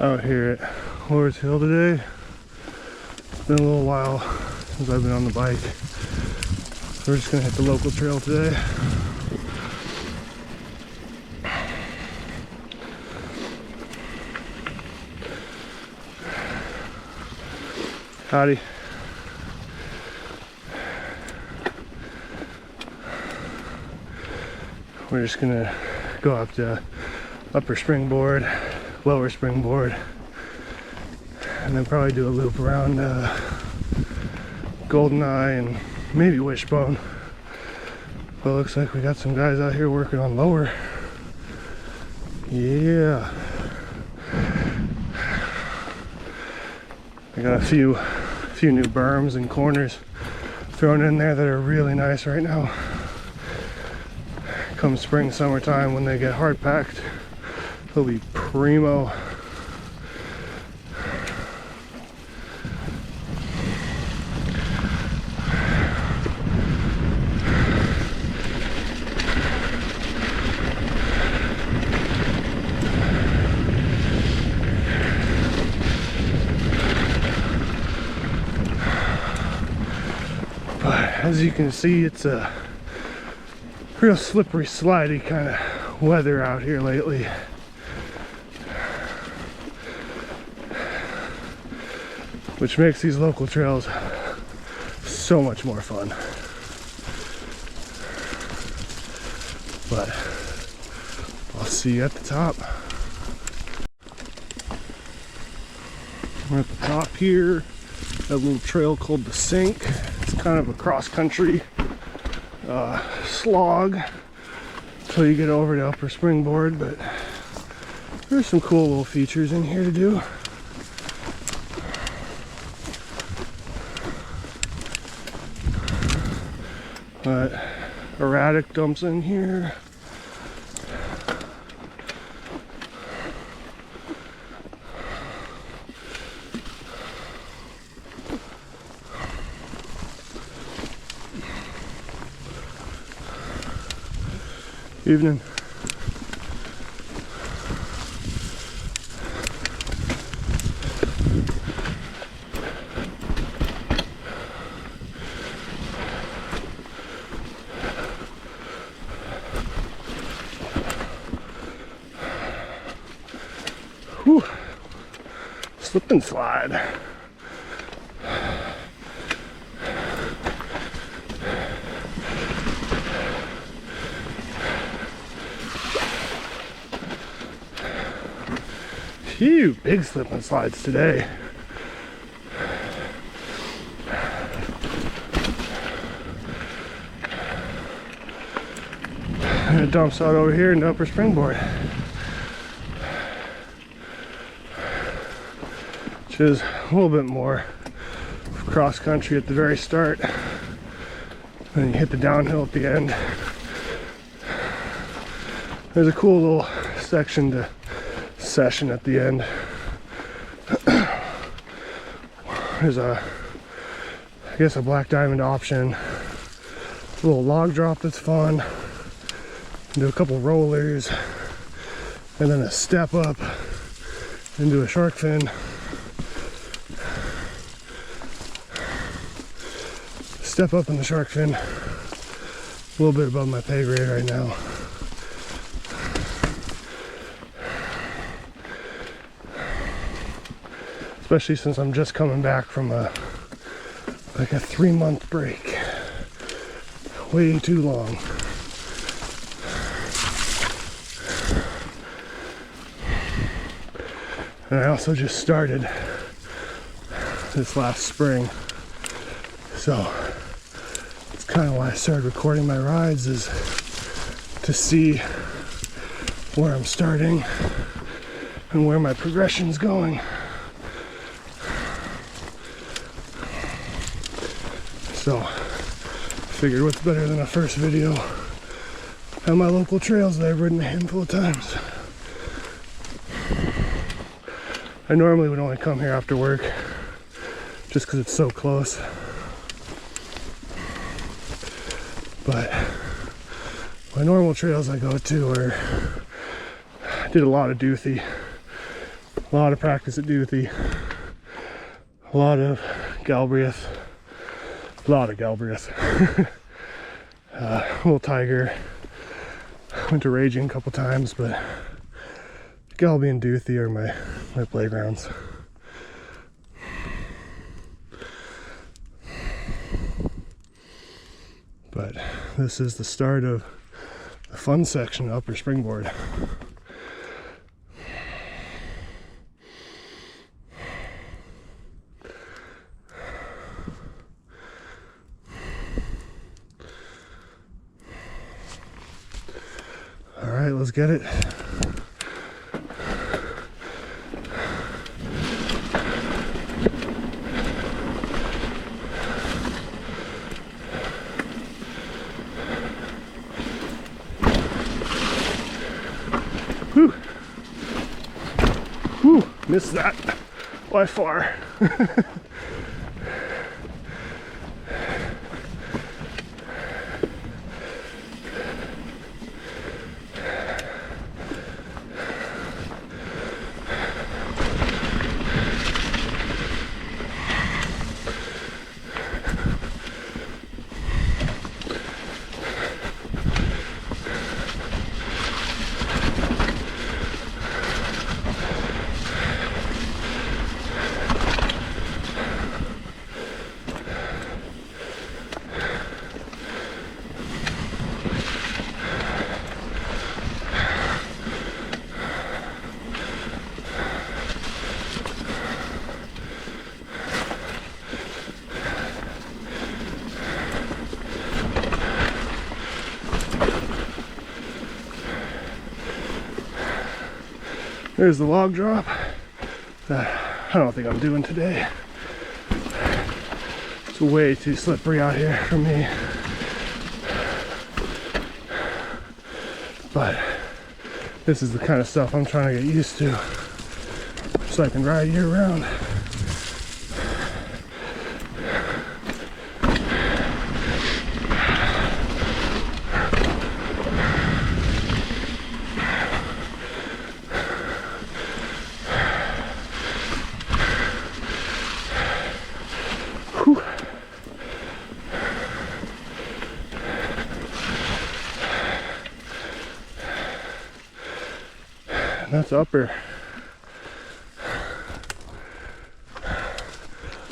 out here at Lord's Hill today. It's been a little while since I've been on the bike. We're just gonna hit the local trail today. Howdy. We're just gonna go up to upper Springboard, lower Springboard, and then probably do a loop around Goldeneye and maybe Wishbone. But it looks like we got some guys out here working on lower. Yeah. I got a few new berms and corners thrown in there that are really nice right now. Come spring, summertime, when they get hard packed, they'll be primo. But as you can see, it's a real slippery, slidey kind of weather out here lately. Which makes these local trails so much more fun. But I'll see you at the top. We're at the top here, that little trail called the Sink. It's kind of a cross-country slog until you get over to upper Springboard, but there's some cool little features in here to do. But erratic dumps in here. Evening. Whew. Slip and slide. Phew, big slip and slides today. And it dumps out over here into upper Springboard, which is a little bit more cross country at the very start. Then you hit the downhill at the end. There's a cool little section to session at the end. There's I guess a black diamond option, a little log drop that's fun, do a couple rollers, and then a step up into a shark fin. Step up in the shark fin, a little bit above my pay grade right now. Especially since I'm just coming back from like a 3-month break. Way too long. And I also just started this last spring. So it's kind of why I started recording my rides, is to see where I'm starting and where my progression's going. So, figured what's better than a first video on my local trails that I've ridden a handful of times. I normally would only come here after work just because it's so close. But my normal trails I go to are, I did a lot of Doothy A lot of practice at Duthie. A lot of Galbraith. Little Tiger. Went to Raging a couple times, but Galby and Duthie are my playgrounds. But this is the start of the fun section of Upper Springboard. All right, let's get it. Whew. Whew, missed that by far. There's the log drop that I don't think I'm doing today. It's way too slippery out here for me. But this is the kind of stuff I'm trying to get used to so I can ride year round. That's upper.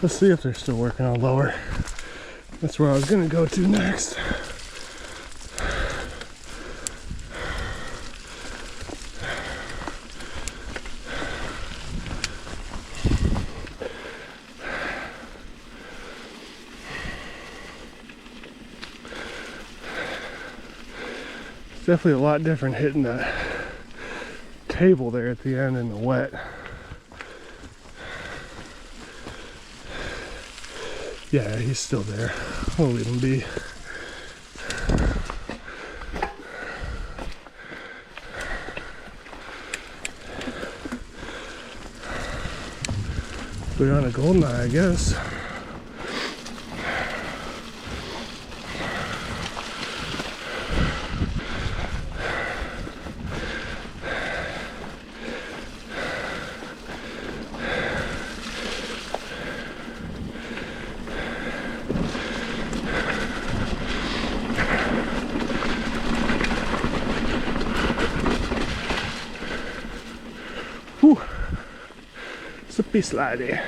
Let's see if they're still working on lower. That's where I was gonna go to next. It's definitely a lot different hitting that table there at the end in the wet. Yeah, he's still there. I'll leave him be. Put on a Goldeneye, I guess. Whew. Slippy slidey.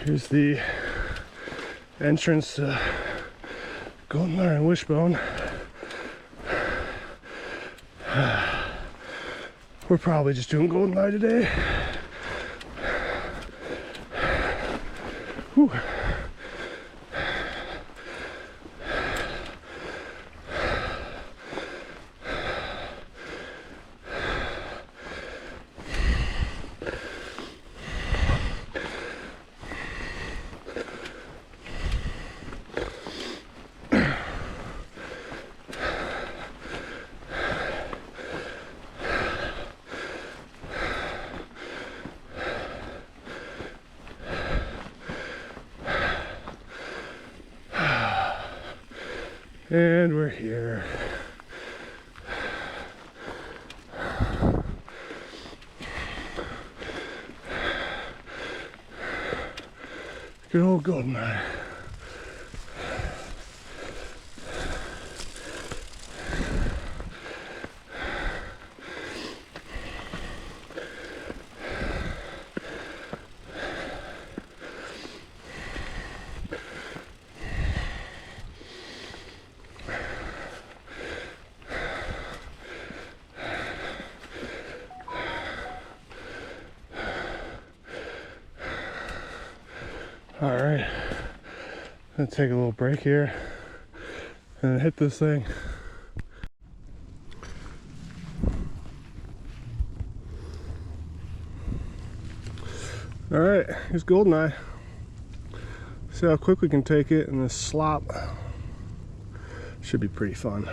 Here's the entrance to Goldeneye and Wishbone. We're probably just doing Goldeneye today. Whew. And we're here. Good old Goldeneye. All right, gonna take a little break here and hit this thing. All right, here's Goldeneye. See how quick we can take it in this slop. Should be pretty fun.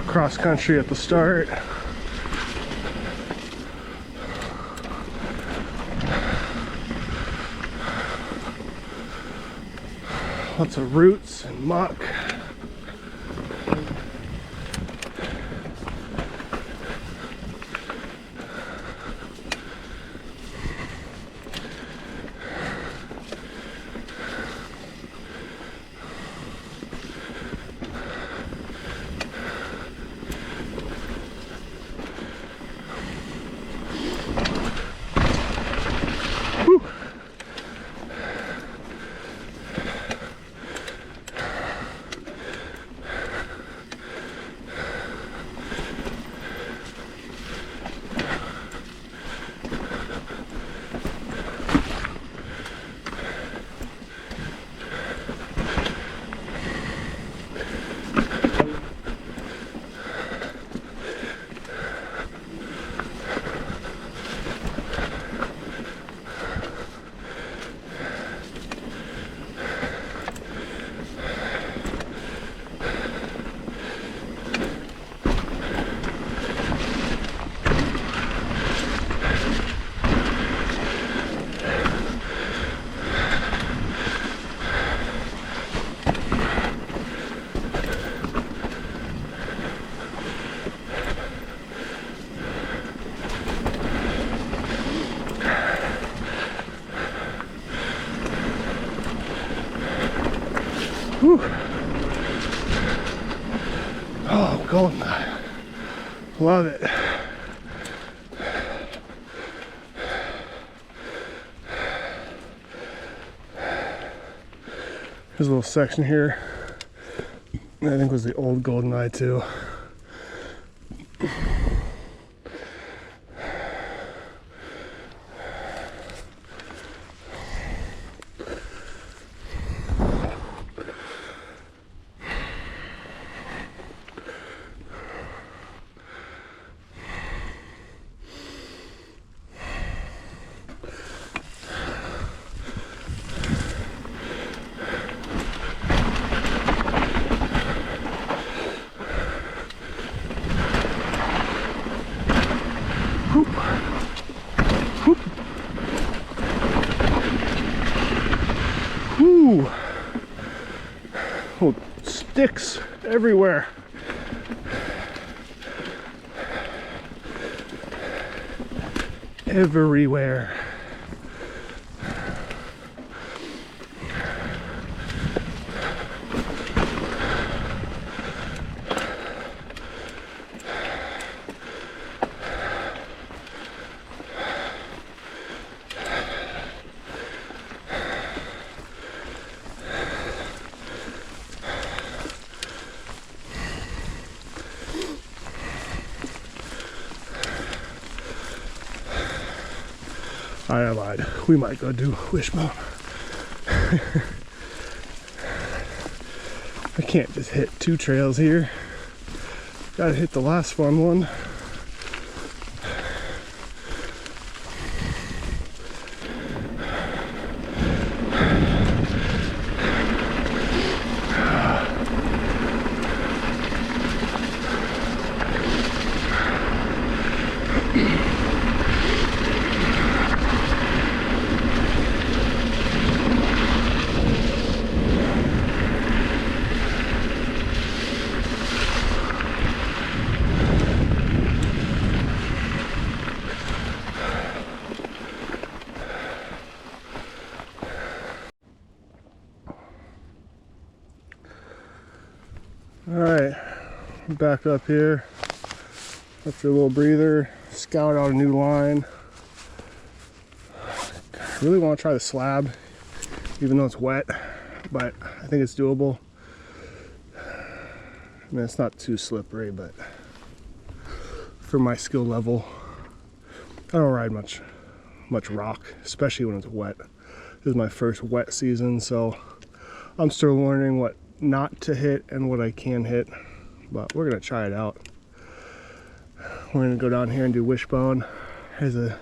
Cross country at the start. Lots of roots and muck. Whew. Oh, Goldeneye. Love it. Here's a little section here. I think was the old Goldeneye too. Ooh, little sticks everywhere. everywhere. I lied. We might go do Wishbone. I can't just hit 2 trails here. Gotta hit the last fun one. Alright, back up here after a little breather, scout out a new line. I really want to try the slab, even though it's wet, but I think it's doable. I mean, it's not too slippery, but for my skill level, I don't ride much rock, especially when it's wet. This is my first wet season, so I'm still learning what not to hit and what I can hit, but we're gonna try it out. We're gonna go down here and do Wishbone. There's a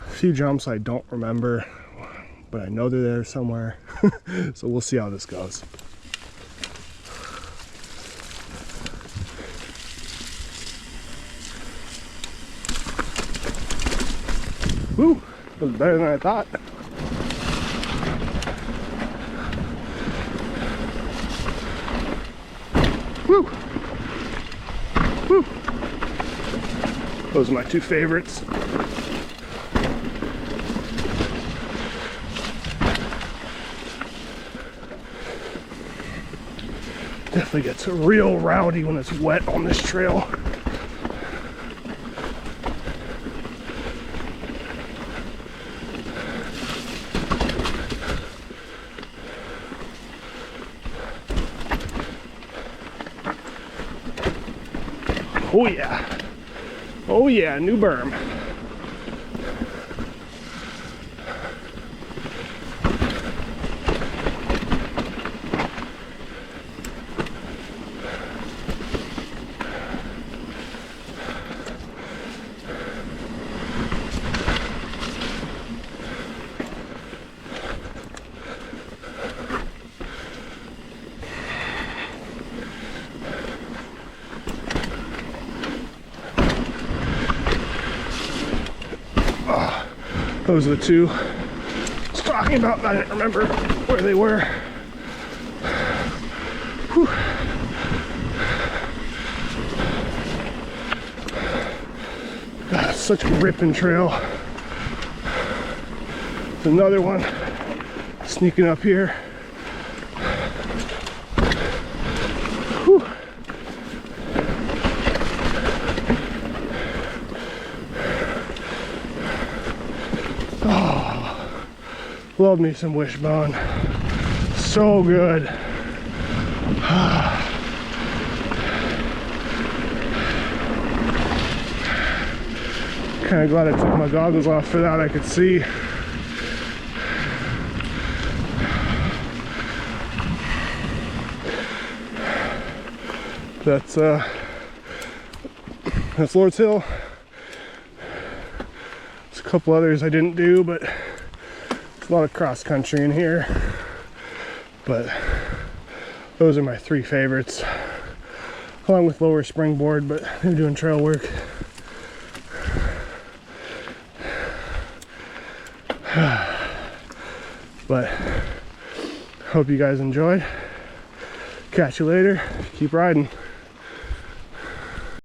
few jumps I don't remember, but I know they're there somewhere. So we'll see how this goes. Woo! That was better than I thought. Woo! Woo! Those are my 2 favorites. Definitely gets real rowdy when it's wet on this trail. Oh yeah. Oh yeah, new berm. Those are the 2 I was talking about. I didn't remember where they were. Whew. God, it's such a ripping trail. There's another one sneaking up here. Whew. Love me some Wishbone. So good. Kind of glad I took my goggles off for that. I could see. That's Lord's Hill. There's a couple others I didn't do, but a lot of cross country in here, but those are my 3 favorites, along with Lower Springboard, but they're doing trail work. But hope you guys enjoyed. Catch you later. Keep riding.